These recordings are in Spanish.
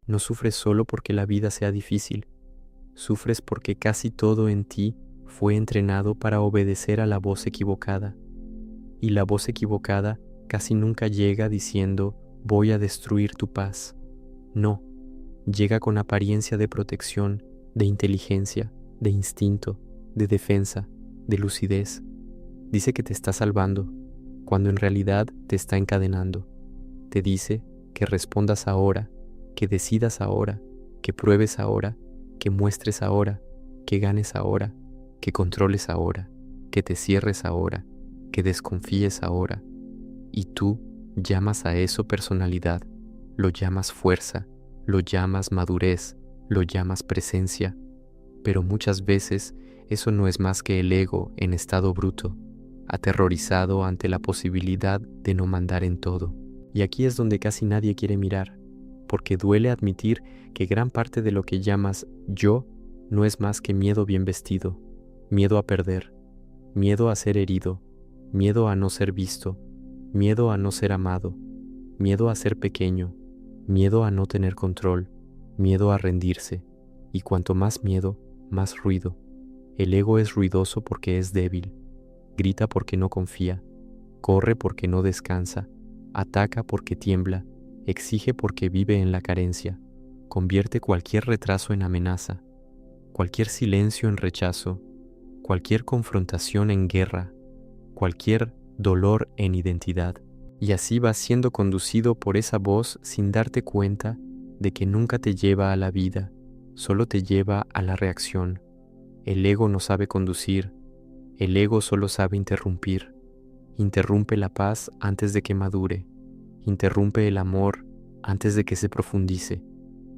No sufres solo porque la vida sea difícil, sufres porque casi todo en ti fue entrenado para obedecer a la voz equivocada, y la voz equivocada casi nunca llega diciendo voy a destruir tu paz. No, llega con apariencia de protección, de inteligencia, de instinto, de defensa, de lucidez. Dice que te está salvando, cuando en realidad te está encadenando. Te dice que respondas ahora, que decidas ahora, que pruebes ahora, que muestres ahora, que ganes ahora, que controles ahora, que te cierres ahora, que desconfíes ahora. Y tú llamas a eso personalidad, lo llamas fuerza, lo llamas madurez, lo llamas presencia, pero muchas veces eso no es más que el ego en estado bruto, aterrorizado ante la posibilidad de no mandar en todo. Y aquí es donde casi nadie quiere mirar, porque duele admitir que gran parte de lo que llamas yo no es más que miedo bien vestido, miedo a perder, miedo a ser herido, miedo a no ser visto, miedo a no ser amado, miedo a ser pequeño, miedo a no tener control, miedo a rendirse, y cuanto más miedo, más ruido. El ego es ruidoso porque es débil, grita porque no confía, corre porque no descansa, ataca porque tiembla, exige porque vive en la carencia, convierte cualquier retraso en amenaza, cualquier silencio en rechazo, cualquier confrontación en guerra, cualquier dolor en identidad. Y así vas siendo conducido por esa voz sin darte cuenta de que nunca te lleva a la vida, solo te lleva a la reacción. El ego no sabe conducir, el ego solo sabe interrumpir. Interrumpe la paz antes de que madure, interrumpe el amor antes de que se profundice,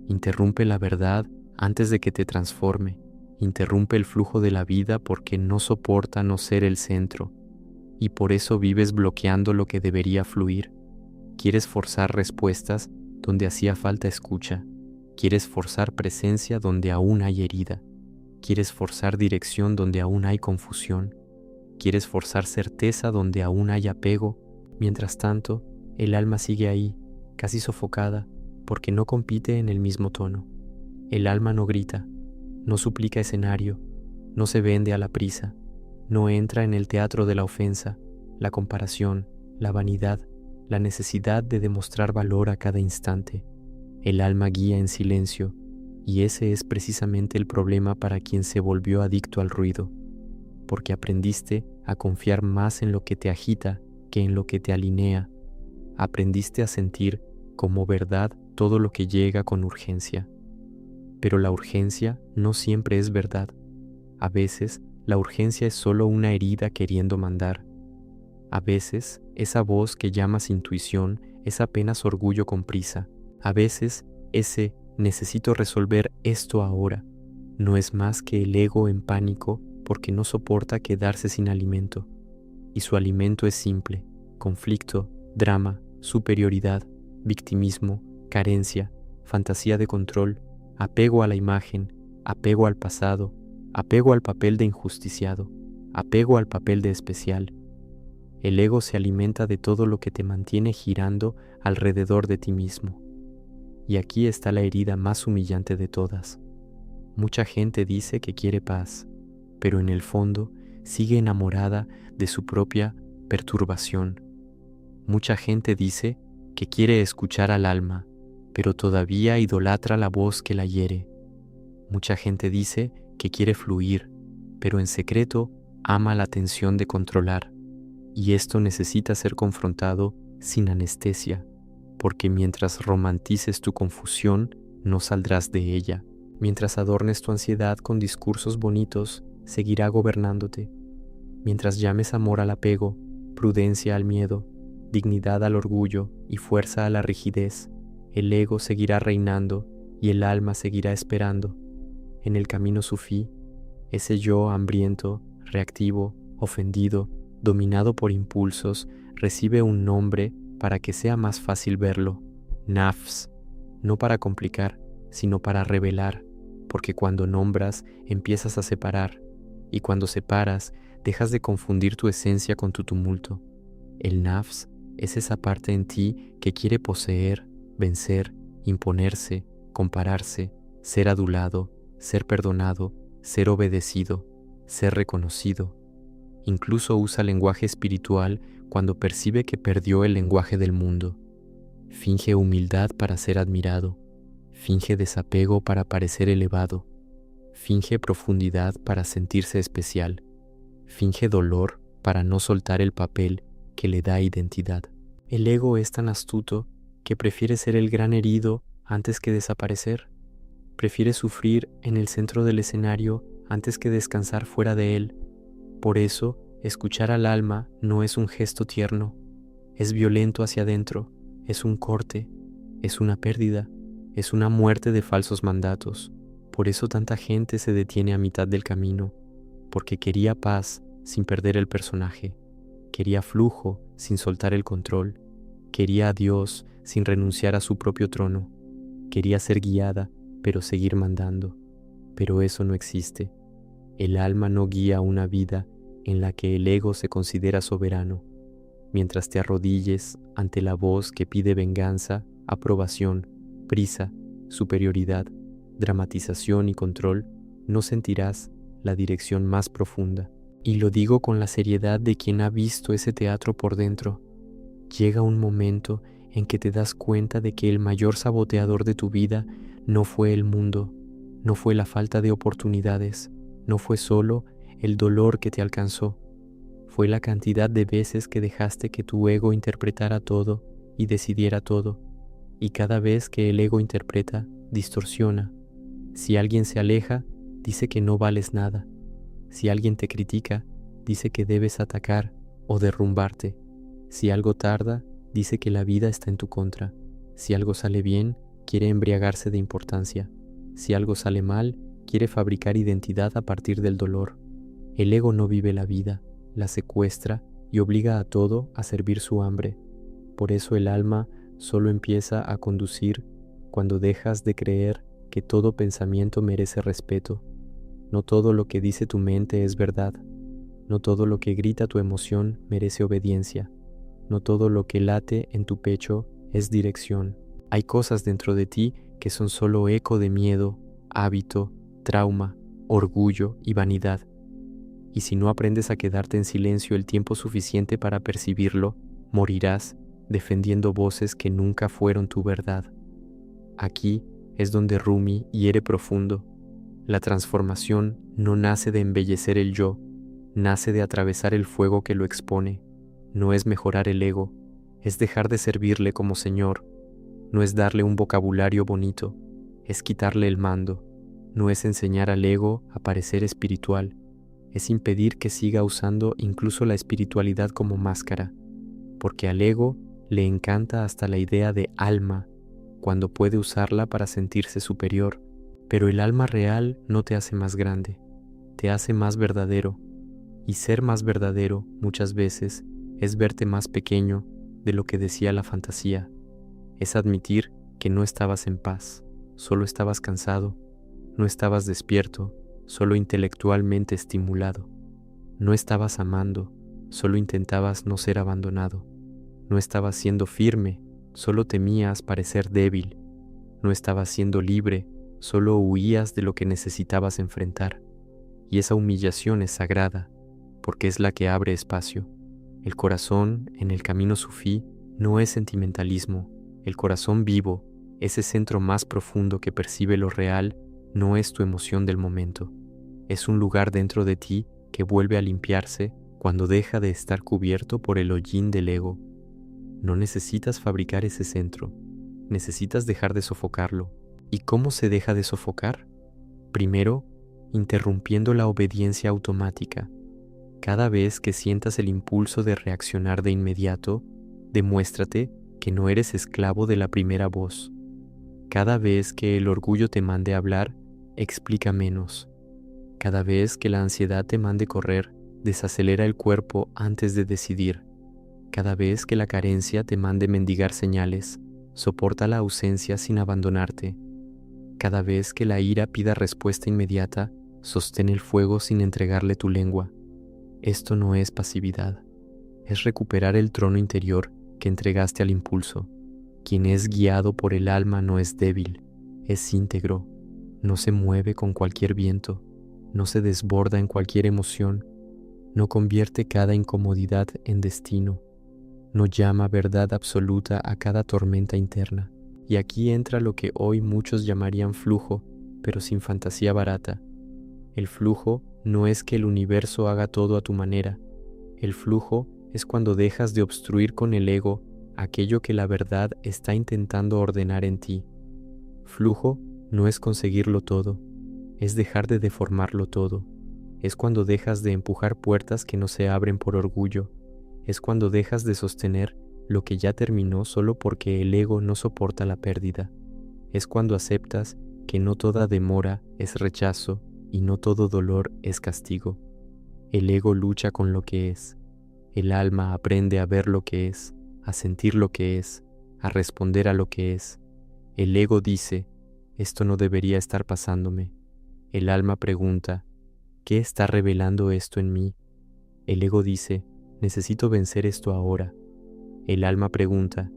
interrumpe la verdad antes de que te transforme, interrumpe el flujo de la vida porque no soporta no ser el centro, y por eso vives bloqueando lo que debería fluir. Quieres forzar respuestas donde hacía falta escucha, quieres forzar presencia donde aún hay herida, quieres forzar dirección donde aún hay confusión, quieres forzar certeza donde aún hay apego. Mientras tanto, el alma sigue ahí, casi sofocada, porque no compite en el mismo tono. El alma no grita, no suplica escenario, no se vende a la prisa, no entra en el teatro de la ofensa, la comparación, la vanidad, la necesidad de demostrar valor a cada instante. El alma guía en silencio, y ese es precisamente el problema para quien se volvió adicto al ruido, porque aprendiste a confiar más en lo que te agita que en lo que te alinea. Aprendiste a sentir como verdad todo lo que llega con urgencia. Pero la urgencia no siempre es verdad. A veces, la urgencia es solo una herida queriendo mandar. A veces, esa voz que llamas intuición es apenas orgullo con prisa. A veces, ese necesito resolver esto ahora no es más que el ego en pánico porque no soporta quedarse sin alimento. Y su alimento es simple: conflicto, drama, superioridad, victimismo, carencia, fantasía de control, apego a la imagen, apego al pasado, apego al papel de injusticiado, apego al papel de especial. El ego se alimenta de todo lo que te mantiene girando alrededor de ti mismo. Y aquí está la herida más humillante de todas. Mucha gente dice que quiere paz, pero en el fondo sigue enamorada de su propia perturbación. Mucha gente dice que quiere escuchar al alma, pero todavía idolatra la voz que la hiere. Mucha gente dice que quiere fluir, pero en secreto ama la tensión de controlar. Y esto necesita ser confrontado sin anestesia, porque mientras romantices tu confusión, no saldrás de ella. Mientras adornes tu ansiedad con discursos bonitos, seguirá gobernándote. Mientras llames amor al apego, prudencia al miedo, dignidad al orgullo y fuerza a la rigidez, el ego seguirá reinando y el alma seguirá esperando. En el camino sufí, ese yo hambriento, reactivo, ofendido, dominado por impulsos, recibe un nombre para que sea más fácil verlo: nafs, no para complicar, sino para revelar, porque cuando nombras empiezas a separar, y cuando separas dejas de confundir tu esencia con tu tumulto. El nafs es esa parte en ti que quiere poseer, vencer, imponerse, compararse, ser adulado, ser perdonado, ser obedecido, ser reconocido. Incluso usa lenguaje espiritual cuando percibe que perdió el lenguaje del mundo. Finge humildad para ser admirado. Finge desapego para parecer elevado. Finge profundidad para sentirse especial. Finge dolor para no soltar el papel que le da identidad. El ego es tan astuto que prefiere ser el gran herido antes que desaparecer. Prefiere sufrir en el centro del escenario antes que descansar fuera de él. Por eso, escuchar al alma no es un gesto tierno, es violento hacia adentro, es un corte, es una pérdida, es una muerte de falsos mandatos. Por eso tanta gente se detiene a mitad del camino, porque quería paz sin perder el personaje, quería flujo sin soltar el control, quería a Dios sin renunciar a su propio trono, quería ser guiada, pero seguir mandando. Pero eso no existe. El alma no guía una vida en la que el ego se considera soberano. Mientras te arrodilles ante la voz que pide venganza, aprobación, prisa, superioridad, dramatización y control, no sentirás la dirección más profunda. Y lo digo con la seriedad de quien ha visto ese teatro por dentro. Llega un momento en que te das cuenta de que el mayor saboteador de tu vida no fue el mundo, no fue la falta de oportunidades, no fue solo el dolor que te alcanzó, fue la cantidad de veces que dejaste que tu ego interpretara todo y decidiera todo. Y cada vez que el ego interpreta, distorsiona. Si alguien se aleja, dice que no vales nada. Si alguien te critica, dice que debes atacar o derrumbarte. Si algo tarda, dice que la vida está en tu contra. Si algo sale bien, quiere embriagarse de importancia. Si algo sale mal, quiere fabricar identidad a partir del dolor. El ego no vive la vida, la secuestra y obliga a todo a servir su hambre. Por eso el alma solo empieza a conducir cuando dejas de creer que todo pensamiento merece respeto. No todo lo que dice tu mente es verdad. No todo lo que grita tu emoción merece obediencia. No todo lo que late en tu pecho es dirección. Hay cosas dentro de ti que son solo eco de miedo, hábito, trauma, orgullo y vanidad. Y si no aprendes a quedarte en silencio el tiempo suficiente para percibirlo, morirás defendiendo voces que nunca fueron tu verdad. Aquí es donde Rumi hiere profundo. La transformación no nace de embellecer el yo, nace de atravesar el fuego que lo expone. No es mejorar el ego, es dejar de servirle como señor. No es darle un vocabulario bonito, es quitarle el mando. No es enseñar al ego a parecer espiritual, es impedir que siga usando incluso la espiritualidad como máscara, porque al ego le encanta hasta la idea de alma, cuando puede usarla para sentirse superior. Pero el alma real no te hace más grande, te hace más verdadero, y ser más verdadero muchas veces es verte más pequeño de lo que decía la fantasía, es admitir que no estabas en paz, solo estabas cansado, no estabas despierto, solo intelectualmente estimulado, no estabas amando, solo intentabas no ser abandonado, no estabas siendo firme, solo temías parecer débil, no estabas siendo libre, solo huías de lo que necesitabas enfrentar. Y esa humillación es sagrada, porque es la que abre espacio. El corazón en el camino sufí no es sentimentalismo. El corazón vivo, ese centro más profundo que percibe lo real, no es tu emoción del momento. Es un lugar dentro de ti que vuelve a limpiarse cuando deja de estar cubierto por el hollín del ego. No necesitas fabricar ese centro, necesitas dejar de sofocarlo. ¿Y cómo se deja de sofocar? Primero, interrumpiendo la obediencia automática. Cada vez que sientas el impulso de reaccionar de inmediato, demuéstrate que no eres esclavo de la primera voz. Cada vez que el orgullo te mande hablar, explica menos. Cada vez que la ansiedad te mande correr, desacelera el cuerpo antes de decidir. Cada vez que la carencia te mande mendigar señales, soporta la ausencia sin abandonarte. Cada vez que la ira pida respuesta inmediata, sostén el fuego sin entregarle tu lengua. Esto no es pasividad, es recuperar el trono interior que entregaste al impulso. Quien es guiado por el alma no es débil, es íntegro, no se mueve con cualquier viento, no se desborda en cualquier emoción, no convierte cada incomodidad en destino, no llama verdad absoluta a cada tormenta interna. Y aquí entra lo que hoy muchos llamarían flujo, pero sin fantasía barata. El flujo no es que el universo haga todo a tu manera. El flujo es cuando dejas de obstruir con el ego aquello que la verdad está intentando ordenar en ti. Flujo no es conseguirlo todo, es dejar de deformarlo todo. Es cuando dejas de empujar puertas que no se abren por orgullo. Es cuando dejas de sostener lo que ya terminó solo porque el ego no soporta la pérdida. Es cuando aceptas que no toda demora es rechazo y no todo dolor es castigo. El ego lucha con lo que es. El alma aprende a ver lo que es, a sentir lo que es, a responder a lo que es. El ego dice, esto no debería estar pasándome. El alma pregunta, ¿qué está revelando esto en mí? El ego dice, necesito vencer esto ahora. El alma pregunta,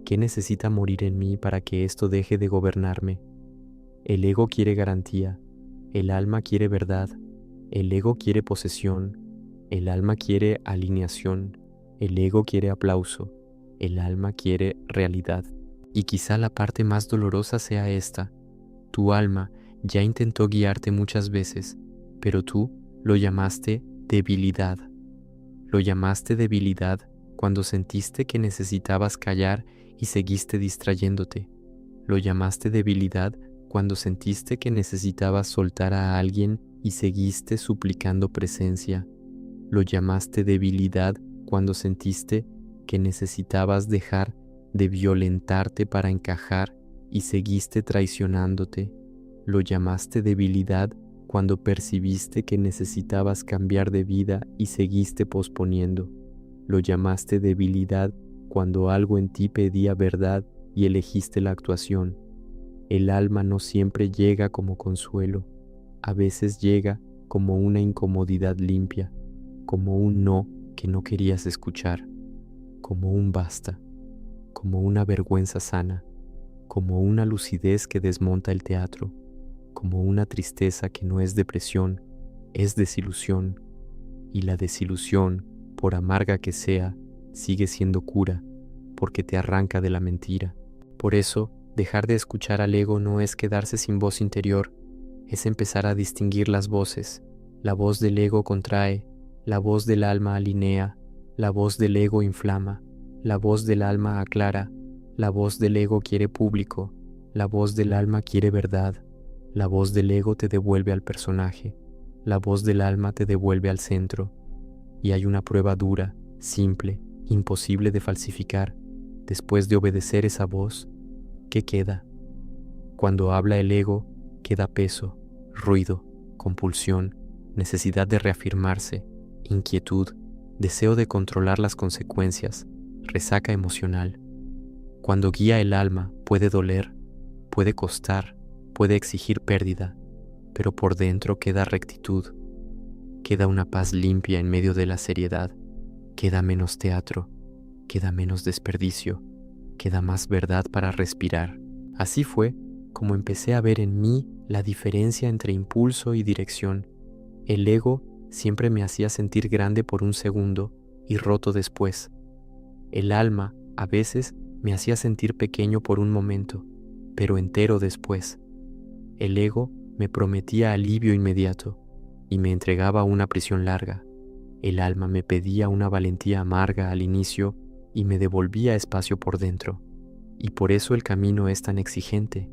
¿qué necesita morir en mí para que esto deje de gobernarme? El ego quiere garantía, el alma quiere verdad, el ego quiere posesión, el alma quiere alineación, el ego quiere aplauso, el alma quiere realidad. Y quizá la parte más dolorosa sea esta. Tu alma ya intentó guiarte muchas veces, pero tú lo llamaste debilidad. Lo llamaste debilidad cuando sentiste que necesitabas callar y seguiste distrayéndote. Lo llamaste debilidad cuando sentiste que necesitabas soltar a alguien y seguiste suplicando presencia. Lo llamaste debilidad cuando sentiste que necesitabas dejar de violentarte para encajar y seguiste traicionándote. Lo llamaste debilidad cuando percibiste que necesitabas cambiar de vida y seguiste posponiendo. Lo llamaste debilidad cuando algo en ti pedía verdad y elegiste la actuación. El alma no siempre llega como consuelo, a veces llega como una incomodidad limpia, como un no que no querías escuchar, como un basta, como una vergüenza sana, como una lucidez que desmonta el teatro, como una tristeza que no es depresión, es desilusión, y la desilusión, por amarga que sea, sigue siendo cura, porque te arranca de la mentira. Por eso, dejar de escuchar al ego no es quedarse sin voz interior, es empezar a distinguir las voces. La voz del ego contrae, la voz del alma alinea, la voz del ego inflama, la voz del alma aclara, la voz del ego quiere público, la voz del alma quiere verdad, la voz del ego te devuelve al personaje, la voz del alma te devuelve al centro. Y hay una prueba dura, simple, imposible de falsificar. Después de obedecer esa voz, ¿qué queda? Cuando habla el ego, queda peso, ruido, compulsión, necesidad de reafirmarse, inquietud, deseo de controlar las consecuencias, resaca emocional. Cuando guía el alma, puede doler, puede costar, puede exigir pérdida, pero por dentro queda rectitud, queda una paz limpia en medio de la seriedad, queda menos teatro, queda menos desperdicio, queda más verdad para respirar. Así fue como empecé a ver en mí la diferencia entre impulso y dirección. El ego siempre me hacía sentir grande por un segundo y roto después. El alma a veces me hacía sentir pequeño por un momento, pero entero después. El ego me prometía alivio inmediato y me entregaba una prisión larga. El alma me pedía una valentía amarga al inicio y me devolvía espacio por dentro. Y por eso el camino es tan exigente.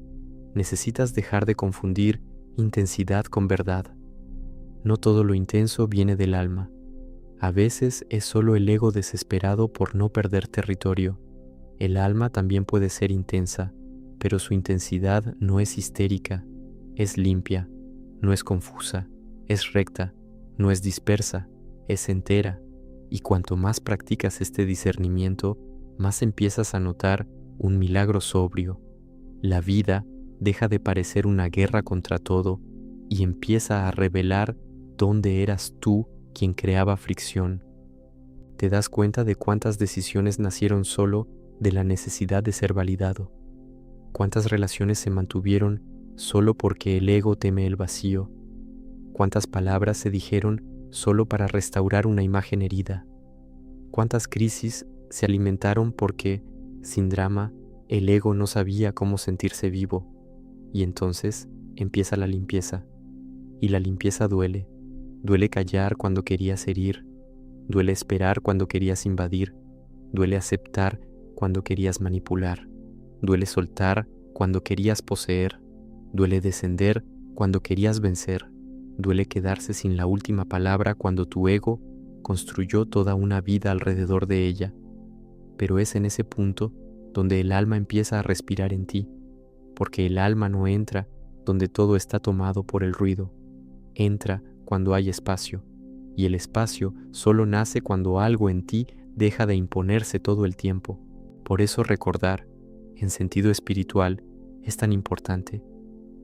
Necesitas dejar de confundir intensidad con verdad. No todo lo intenso viene del alma. A veces es solo el ego desesperado por no perder territorio. El alma también puede ser intensa, pero su intensidad no es histérica, es limpia, no es confusa, es recta, no es dispersa, es entera. Y cuanto más practicas este discernimiento, más empiezas a notar un milagro sobrio. La vida deja de parecer una guerra contra todo y empieza a revelar dónde eras tú quien creaba fricción. Te das cuenta de cuántas decisiones nacieron solo de la necesidad de ser validado. ¿Cuántas relaciones se mantuvieron solo porque el ego teme el vacío? ¿Cuántas palabras se dijeron solo para restaurar una imagen herida? ¿Cuántas crisis se alimentaron porque, sin drama, el ego no sabía cómo sentirse vivo? Y entonces empieza la limpieza. Y la limpieza duele. Duele callar cuando querías herir. Duele esperar cuando querías invadir. Duele aceptar cuando querías manipular. Duele soltar cuando querías poseer. Duele descender cuando querías vencer. Duele quedarse sin la última palabra cuando tu ego construyó toda una vida alrededor de ella. Pero es en ese punto donde el alma empieza a respirar en ti, porque el alma no entra donde todo está tomado por el ruido. Entra cuando hay espacio, y el espacio solo nace cuando algo en ti deja de imponerse todo el tiempo. Por eso recordar, en sentido espiritual, es tan importante.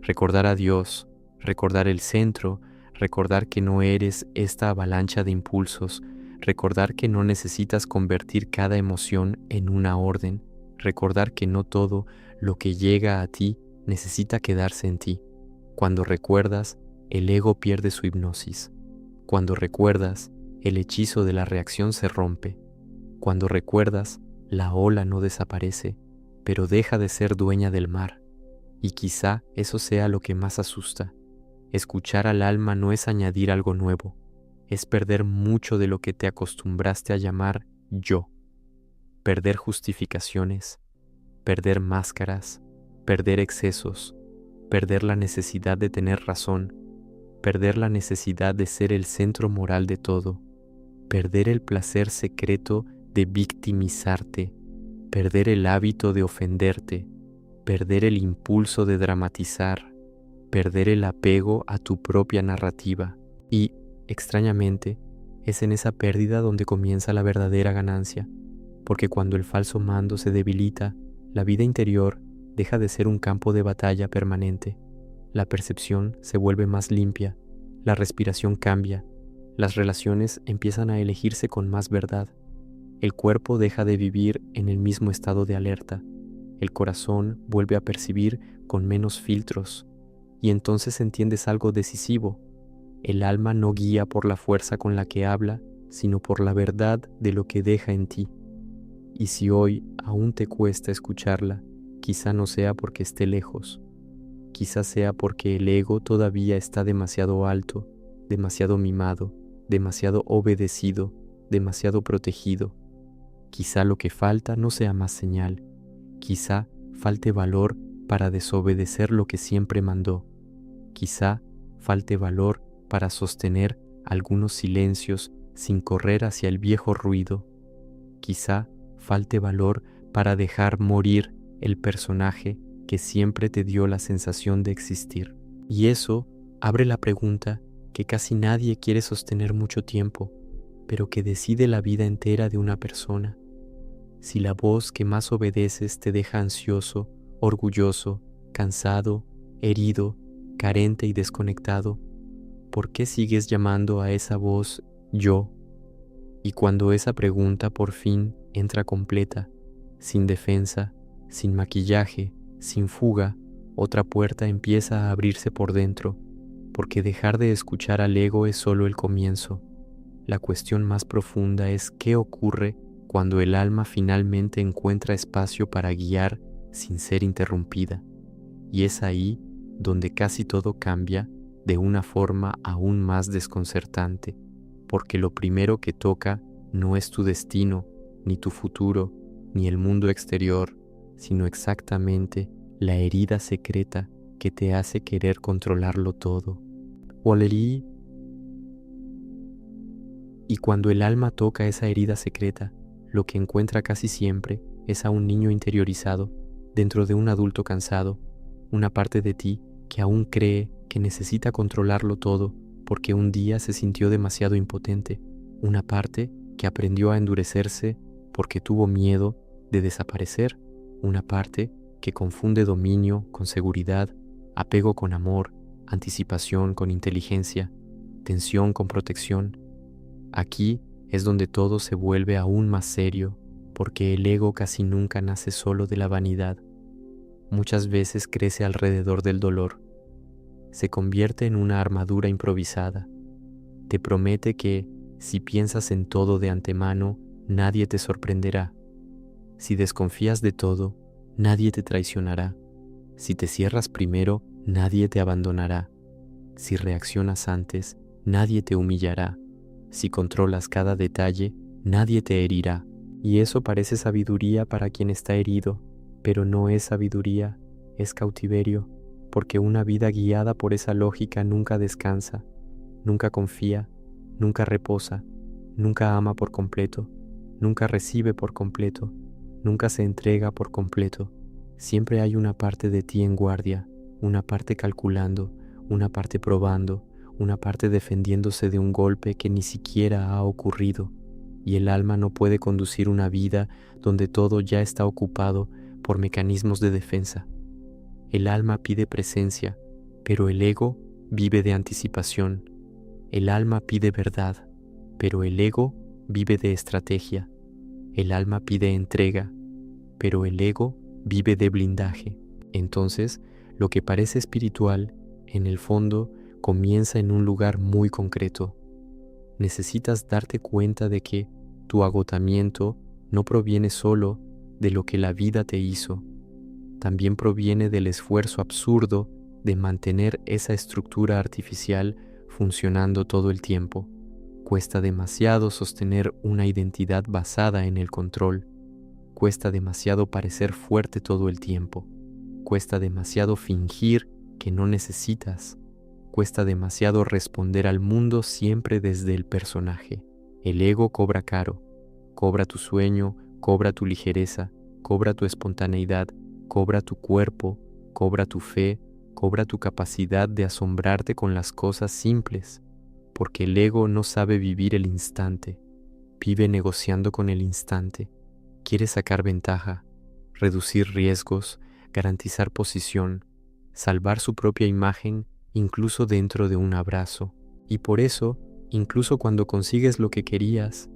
Recordar a Dios, recordar el centro, recordar que no eres esta avalancha de impulsos, recordar que no necesitas convertir cada emoción en una orden, recordar que no todo lo que llega a ti necesita quedarse en ti. Cuando recuerdas, el ego pierde su hipnosis. Cuando recuerdas, el hechizo de la reacción se rompe. Cuando recuerdas, la ola no desaparece, pero deja de ser dueña del mar. Y quizá eso sea lo que más asusta. Escuchar al alma no es añadir algo nuevo, es perder mucho de lo que te acostumbraste a llamar yo. Perder justificaciones, perder máscaras, perder excesos, perder la necesidad de tener razón, perder la necesidad de ser el centro moral de todo, perder el placer secreto de victimizarte, perder el hábito de ofenderte, perder el impulso de dramatizar, perder el apego a tu propia narrativa. Y, extrañamente, es en esa pérdida donde comienza la verdadera ganancia, porque cuando el falso mando se debilita, la vida interior deja de ser un campo de batalla permanente. La percepción se vuelve más limpia, la respiración cambia, las relaciones empiezan a elegirse con más verdad. El cuerpo deja de vivir en el mismo estado de alerta, el corazón vuelve a percibir con menos filtros, y entonces entiendes algo decisivo. El alma no guía por la fuerza con la que habla, sino por la verdad de lo que deja en ti. Y si hoy aún te cuesta escucharla, quizá no sea porque esté lejos, quizá sea porque el ego todavía está demasiado alto, demasiado mimado, demasiado obedecido, demasiado protegido. Quizá lo que falta no sea más señal, quizá falte valor para desobedecer lo que siempre mandó, quizá falte valor para sostener algunos silencios sin correr hacia el viejo ruido, quizá falte valor para dejar morir el personaje que siempre te dio la sensación de existir. Y eso abre la pregunta que casi nadie quiere sostener mucho tiempo, pero que decide la vida entera de una persona. Si la voz que más obedeces te deja ansioso, orgulloso, cansado, herido, carente y desconectado, ¿por qué sigues llamando a esa voz yo? Y cuando esa pregunta por fin entra completa, sin defensa, sin maquillaje, sin fuga, otra puerta empieza a abrirse por dentro, porque dejar de escuchar al ego es solo el comienzo. La cuestión más profunda es qué ocurre cuando el alma finalmente encuentra espacio para guiar sin ser interrumpida. Y es ahí donde casi todo cambia de una forma aún más desconcertante, porque lo primero que toca no es tu destino, ni tu futuro, ni el mundo exterior, sino exactamente la herida secreta que te hace querer controlarlo todo. Wall-E. Y cuando el alma toca esa herida secreta, lo que encuentra casi siempre es a un niño interiorizado dentro de un adulto cansado, una parte de ti que aún cree que necesita controlarlo todo porque un día se sintió demasiado impotente, una parte que aprendió a endurecerse porque tuvo miedo de desaparecer, una parte que confunde dominio con seguridad, apego con amor, anticipación con inteligencia, tensión con protección. Aquí es donde todo se vuelve aún más serio, porque el ego casi nunca nace solo de la vanidad. muchas veces crece alrededor del dolor. Se convierte en una armadura improvisada. Te promete que, si piensas en todo de antemano, nadie te sorprenderá. Si desconfías de todo, nadie te traicionará. Si te cierras primero, nadie te abandonará. Si reaccionas antes, nadie te humillará. Si controlas cada detalle, nadie te herirá. Y eso parece sabiduría para quien está herido, pero no es sabiduría, es cautiverio, porque una vida guiada por esa lógica nunca descansa, nunca confía, nunca reposa, nunca ama por completo, nunca recibe por completo, nunca se entrega por completo. Siempre hay una parte de ti en guardia, una parte calculando, una parte probando, una parte defendiéndose de un golpe que ni siquiera ha ocurrido, y el alma no puede conducir una vida donde todo ya está ocupado por mecanismos de defensa. El alma pide presencia, pero el ego vive de anticipación. El alma pide verdad, pero el ego vive de estrategia. El alma pide entrega, pero el ego vive de blindaje. Entonces, lo que parece espiritual, en el fondo, comienza en un lugar muy concreto. Necesitas darte cuenta de que tu agotamiento no proviene solo de lo que la vida te hizo, también proviene del esfuerzo absurdo de mantener esa estructura artificial funcionando todo el tiempo. Cuesta demasiado sostener una identidad basada en el control. Cuesta demasiado parecer fuerte todo el tiempo. Cuesta demasiado fingir que no necesitas. Cuesta demasiado responder al mundo siempre desde el personaje. El ego cobra caro. Cobra tu sueño, cobra tu ligereza, cobra tu espontaneidad, cobra tu cuerpo, cobra tu fe, cobra tu capacidad de asombrarte con las cosas simples, porque el ego no sabe vivir el instante, vive negociando con el instante, quiere sacar ventaja, reducir riesgos, garantizar posición, salvar su propia imagen incluso dentro de un abrazo. Y por eso, incluso cuando consigues lo que querías,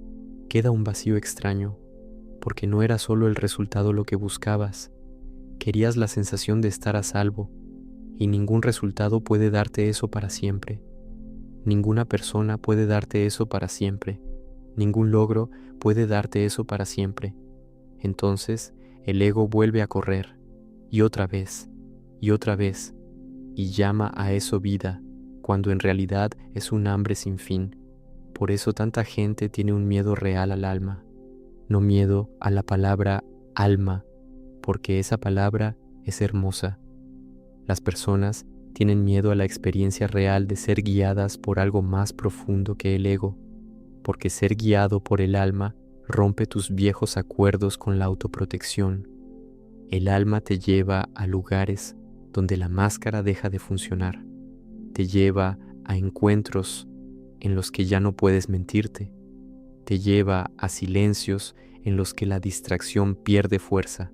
queda un vacío extraño, porque no era solo el resultado lo que buscabas. Querías la sensación de estar a salvo, y ningún resultado puede darte eso para siempre. Ninguna persona puede darte eso para siempre. Ningún logro puede darte eso para siempre. Entonces, el ego vuelve a correr, y otra vez, y llama a eso vida, cuando en realidad es un hambre sin fin. Por eso tanta gente tiene un miedo real al alma, no miedo a la palabra alma, porque esa palabra es hermosa. Las personas tienen miedo a la experiencia real de ser guiadas por algo más profundo que el ego, porque ser guiado por el alma rompe tus viejos acuerdos con la autoprotección. El alma te lleva a lugares donde la máscara deja de funcionar. Te lleva a encuentros en los que ya no puedes mentirte. Te lleva a silencios en los que la distracción pierde fuerza.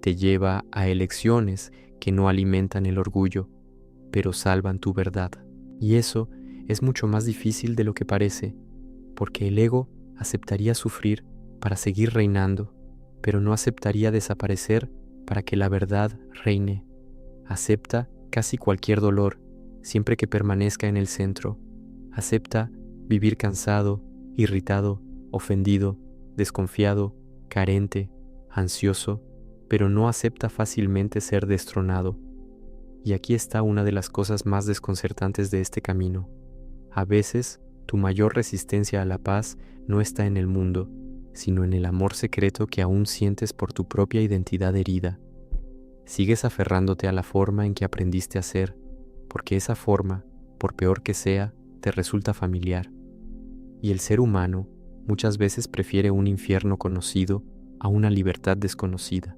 Te lleva a elecciones que no alimentan el orgullo, pero salvan tu verdad. Y eso es mucho más difícil de lo que parece, porque el ego aceptaría sufrir para seguir reinando, pero no aceptaría desaparecer para que la verdad reine. Acepta casi cualquier dolor, siempre que permanezca en el centro. Acepta vivir cansado, irritado, ofendido, desconfiado, carente, ansioso, pero no acepta fácilmente ser destronado. Y aquí está una de las cosas más desconcertantes de este camino. A veces, tu mayor resistencia a la paz no está en el mundo, sino en el amor secreto que aún sientes por tu propia identidad herida. Sigues aferrándote a la forma en que aprendiste a ser, porque esa forma, por peor que sea, te resulta familiar. Y el ser humano muchas veces prefiere un infierno conocido a una libertad desconocida.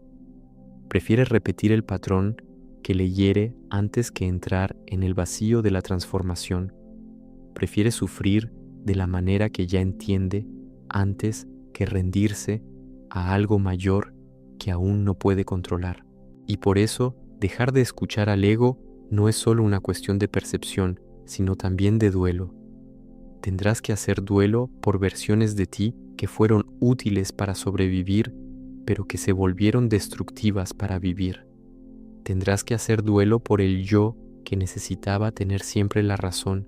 Prefiere repetir el patrón que le hiere antes que entrar en el vacío de la transformación. Prefiere sufrir de la manera que ya entiende antes que rendirse a algo mayor que aún no puede controlar. Y por eso, dejar de escuchar al ego no es solo una cuestión de percepción, sino también de duelo. Tendrás que hacer duelo por versiones de ti que fueron útiles para sobrevivir, pero que se volvieron destructivas para vivir. Tendrás que hacer duelo por el yo que necesitaba tener siempre la razón,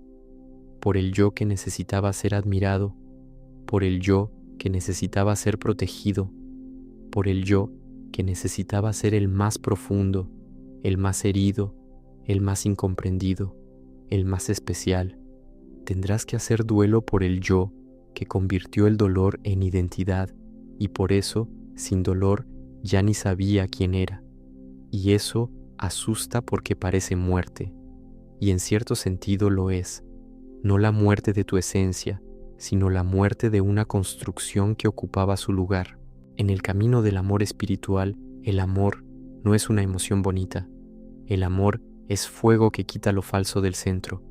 por el yo que necesitaba ser admirado, por el yo que necesitaba ser protegido, por el yo que necesitaba ser el más profundo, el más herido, el más incomprendido, el más especial. Tendrás que hacer duelo por el yo que convirtió el dolor en identidad y por eso, sin dolor, ya ni sabía quién era. Y eso asusta porque parece muerte, y en cierto sentido lo es, no la muerte de tu esencia, sino la muerte de una construcción que ocupaba su lugar. En el camino del amor espiritual, el amor no es una emoción bonita. El amor es fuego que quita lo falso del centro.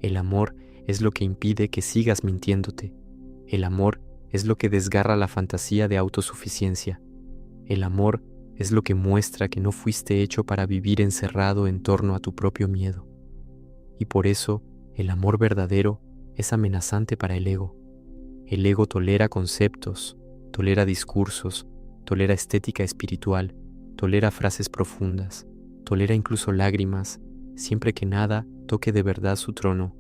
El amor es lo que impide que sigas mintiéndote. El amor es lo que desgarra la fantasía de autosuficiencia. El amor es lo que muestra que no fuiste hecho para vivir encerrado en torno a tu propio miedo. Y por eso, el amor verdadero es amenazante para el ego. El ego tolera conceptos, tolera discursos, tolera estética espiritual, tolera frases profundas, tolera incluso lágrimas, siempre que nada toque de verdad su trono.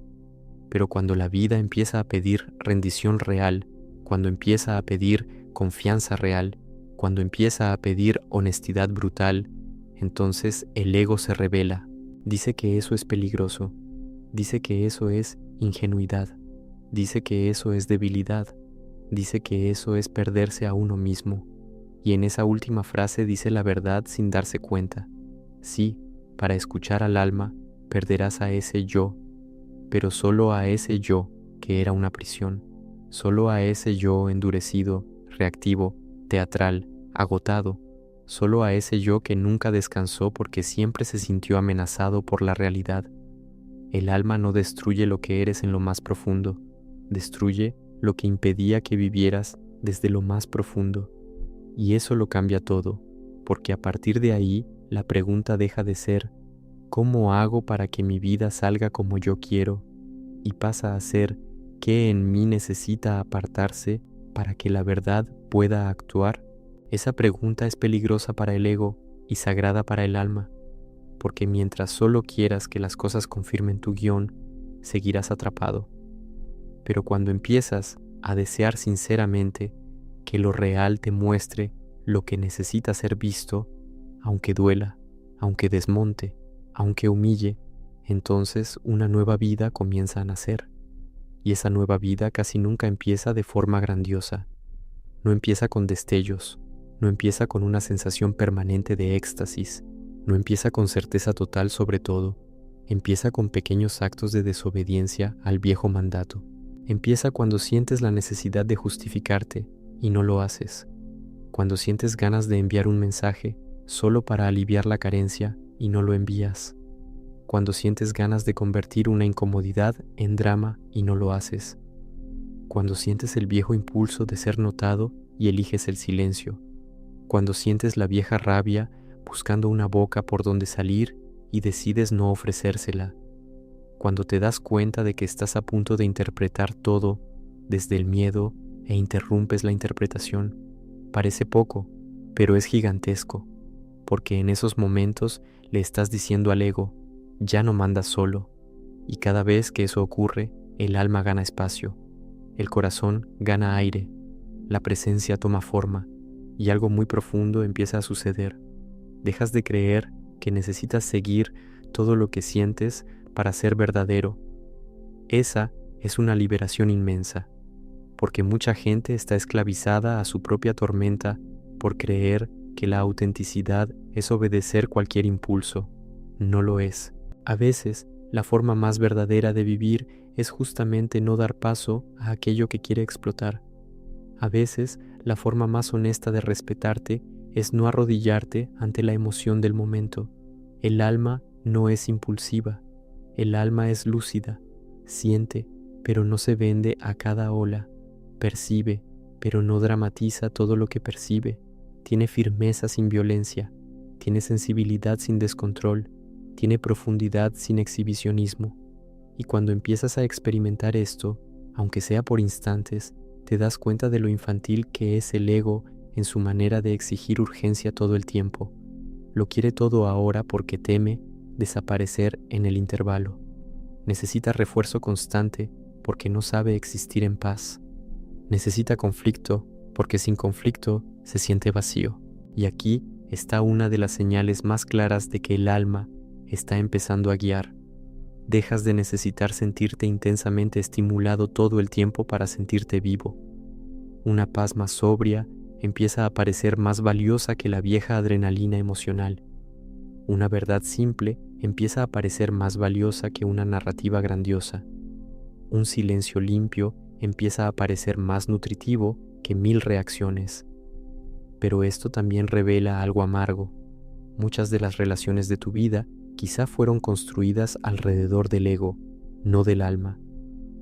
Pero cuando la vida empieza a pedir rendición real, cuando empieza a pedir confianza real, cuando empieza a pedir honestidad brutal, entonces el ego se rebela. Dice que eso es peligroso, dice que eso es ingenuidad, dice que eso es debilidad, dice que eso es perderse a uno mismo. Y en esa última frase dice la verdad sin darse cuenta. Sí, para escuchar al alma, perderás a ese yo, pero solo a ese yo que era una prisión, solo a ese yo endurecido, reactivo, teatral, agotado, solo a ese yo que nunca descansó porque siempre se sintió amenazado por la realidad. El alma no destruye lo que eres en lo más profundo, destruye lo que impedía que vivieras desde lo más profundo. Y eso lo cambia todo, porque a partir de ahí la pregunta deja de ser ¿cómo hago para que mi vida salga como yo quiero? Y pasa a ser ¿qué en mí necesita apartarse para que la verdad pueda actuar? Esa pregunta es peligrosa para el ego y sagrada para el alma, porque mientras solo quieras que las cosas confirmen tu guión, seguirás atrapado. Pero cuando empiezas a desear sinceramente que lo real te muestre lo que necesita ser visto, aunque duela, aunque desmonte, aunque humille, entonces una nueva vida comienza a nacer. Y esa nueva vida casi nunca empieza de forma grandiosa. No empieza con destellos, no empieza con una sensación permanente de éxtasis, no empieza con certeza total sobre todo, empieza con pequeños actos de desobediencia al viejo mandato. Empieza cuando sientes la necesidad de justificarte y no lo haces, cuando sientes ganas de enviar un mensaje solo para aliviar la carencia y no lo envías, cuando sientes ganas de convertir una incomodidad en drama y no lo haces, cuando sientes el viejo impulso de ser notado y eliges el silencio, cuando sientes la vieja rabia buscando una boca por donde salir y decides no ofrecérsela, cuando te das cuenta de que estás a punto de interpretar todo desde el miedo e interrumpes la interpretación. Parece poco, pero es gigantesco, porque en esos momentos le estás diciendo al ego, ya no mandas solo, y cada vez que eso ocurre, el alma gana espacio, el corazón gana aire, la presencia toma forma, y algo muy profundo empieza a suceder. Dejas de creer que necesitas seguir todo lo que sientes para ser verdadero. Esa es una liberación inmensa, porque mucha gente está esclavizada a su propia tormenta por creer que la autenticidad es obedecer cualquier impulso. No lo es. A veces, la forma más verdadera de vivir es justamente no dar paso a aquello que quiere explotar. A veces, la forma más honesta de respetarte es no arrodillarte ante la emoción del momento. El alma no es impulsiva. El alma es lúcida, siente, pero no se vende a cada ola, percibe, pero no dramatiza todo lo que percibe, tiene firmeza sin violencia, tiene sensibilidad sin descontrol, tiene profundidad sin exhibicionismo. Y cuando empiezas a experimentar esto, aunque sea por instantes, te das cuenta de lo infantil que es el ego en su manera de exigir urgencia todo el tiempo. Lo quiere todo ahora porque teme desaparecer en el intervalo. Necesita refuerzo constante porque no sabe existir en paz. Necesita conflicto porque sin conflicto se siente vacío. Y aquí está una de las señales más claras de que el alma está empezando a guiar. Dejas de necesitar sentirte intensamente estimulado todo el tiempo para sentirte vivo. Una paz más sobria empieza a parecer más valiosa que la vieja adrenalina emocional. Una verdad simple empieza a parecer más valiosa que una narrativa grandiosa. Un silencio limpio empieza a parecer más nutritivo que 1000 reacciones. Pero esto también revela algo amargo. Muchas de las relaciones de tu vida quizá fueron construidas alrededor del ego, no del alma.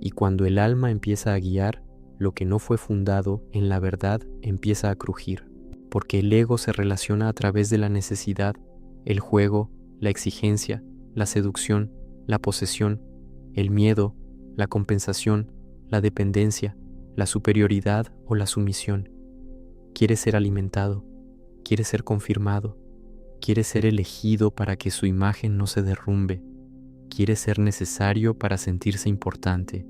Y cuando el alma empieza a guiar, lo que no fue fundado en la verdad empieza a crujir. Porque el ego se relaciona a través de la necesidad, el juego, la exigencia, la seducción, la posesión, el miedo, la compensación, la dependencia, la superioridad o la sumisión. Quiere ser alimentado, quiere ser confirmado, quiere ser elegido para que su imagen no se derrumbe, quiere ser necesario para sentirse importante,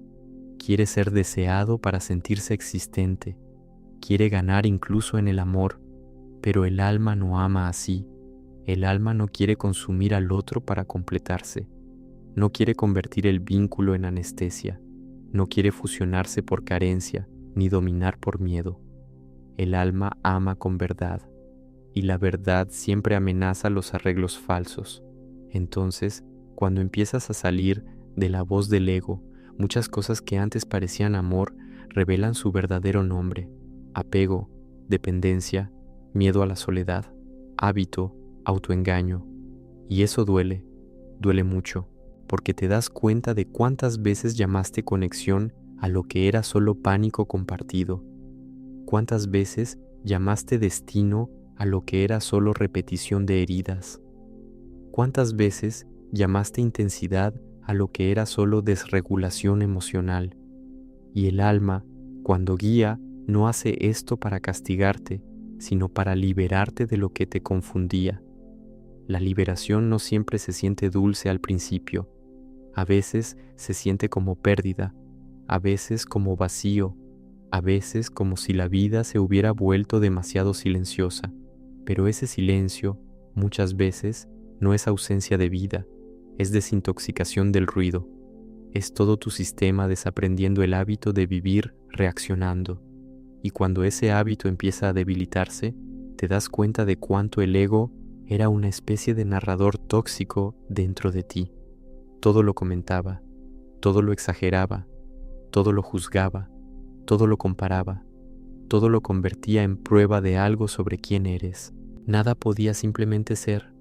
quiere ser deseado para sentirse existente, quiere ganar incluso en el amor, pero el alma no ama así. El alma no quiere consumir al otro para completarse, no quiere convertir el vínculo en anestesia, no quiere fusionarse por carencia ni dominar por miedo. El alma ama con verdad, y la verdad siempre amenaza los arreglos falsos. Entonces, cuando empiezas a salir de la voz del ego, muchas cosas que antes parecían amor revelan su verdadero nombre: apego, dependencia, miedo a la soledad, hábito, autoengaño. Y eso duele, duele mucho, porque te das cuenta de cuántas veces llamaste conexión a lo que era solo pánico compartido. Cuántas veces llamaste destino a lo que era solo repetición de heridas. Cuántas veces llamaste intensidad a lo que era solo desregulación emocional. Y el alma, cuando guía, no hace esto para castigarte, sino para liberarte de lo que te confundía. La liberación no siempre se siente dulce al principio. A veces se siente como pérdida, a veces como vacío, a veces como si la vida se hubiera vuelto demasiado silenciosa. Pero ese silencio, muchas veces, no es ausencia de vida, es desintoxicación del ruido. Es todo tu sistema desaprendiendo el hábito de vivir reaccionando. Y cuando ese hábito empieza a debilitarse, te das cuenta de cuánto el ego era una especie de narrador tóxico dentro de ti. Todo lo comentaba, todo lo exageraba, todo lo juzgaba, todo lo comparaba, todo lo convertía en prueba de algo sobre quién eres. Nada podía simplemente ser,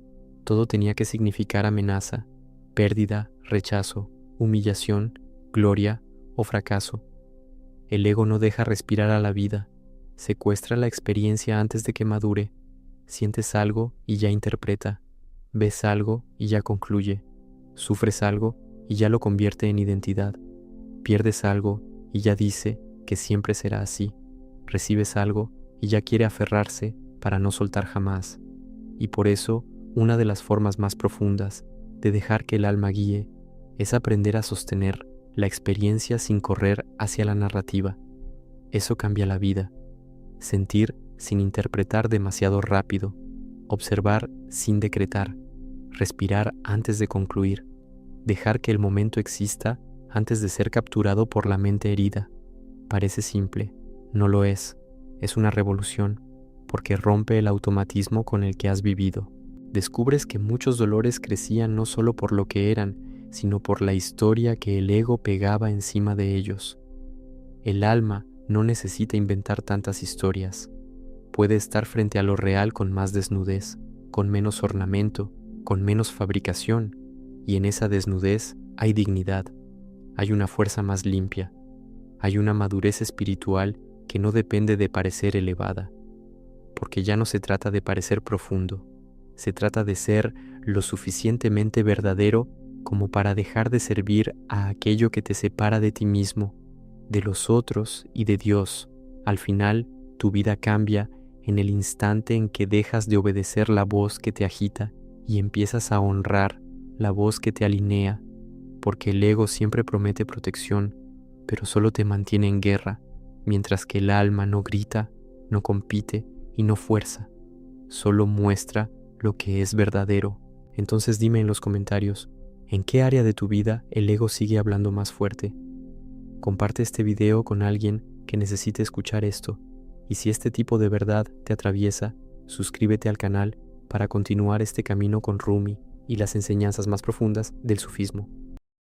todo tenía que significar amenaza, pérdida, rechazo, humillación, gloria o fracaso. El ego no deja respirar a la vida, secuestra la experiencia antes de que madure. Sientes algo y ya interpreta, ves algo y ya concluye, sufres algo y ya lo convierte en identidad, pierdes algo y ya dice que siempre será así, recibes algo y ya quiere aferrarse para no soltar jamás. Y por eso, una de las formas más profundas de dejar que el alma guíe es aprender a sostener la experiencia sin correr hacia la narrativa. Eso cambia la vida. Sentir sin interpretar demasiado rápido, observar sin decretar, respirar antes de concluir, dejar que el momento exista antes de ser capturado por la mente herida. Parece simple, no lo es una revolución, porque rompe el automatismo con el que has vivido. Descubres que muchos dolores crecían no solo por lo que eran, sino por la historia que el ego pegaba encima de ellos. El alma no necesita inventar tantas historias. Puede estar frente a lo real con más desnudez, con menos ornamento, con menos fabricación, y en esa desnudez hay dignidad, hay una fuerza más limpia, hay una madurez espiritual que no depende de parecer elevada, porque ya no se trata de parecer profundo, se trata de ser lo suficientemente verdadero como para dejar de servir a aquello que te separa de ti mismo, de los otros y de Dios. Al final, tu vida cambia en el instante en que dejas de obedecer la voz que te agita y empiezas a honrar la voz que te alinea, porque el ego siempre promete protección, pero solo te mantiene en guerra, mientras que el alma no grita, no compite y no fuerza, solo muestra lo que es verdadero. Entonces dime en los comentarios, ¿en qué área de tu vida el ego sigue hablando más fuerte? Comparte este video con alguien que necesite escuchar esto, y si este tipo de verdad te atraviesa, suscríbete al canal para continuar este camino con Rumi y las enseñanzas más profundas del sufismo.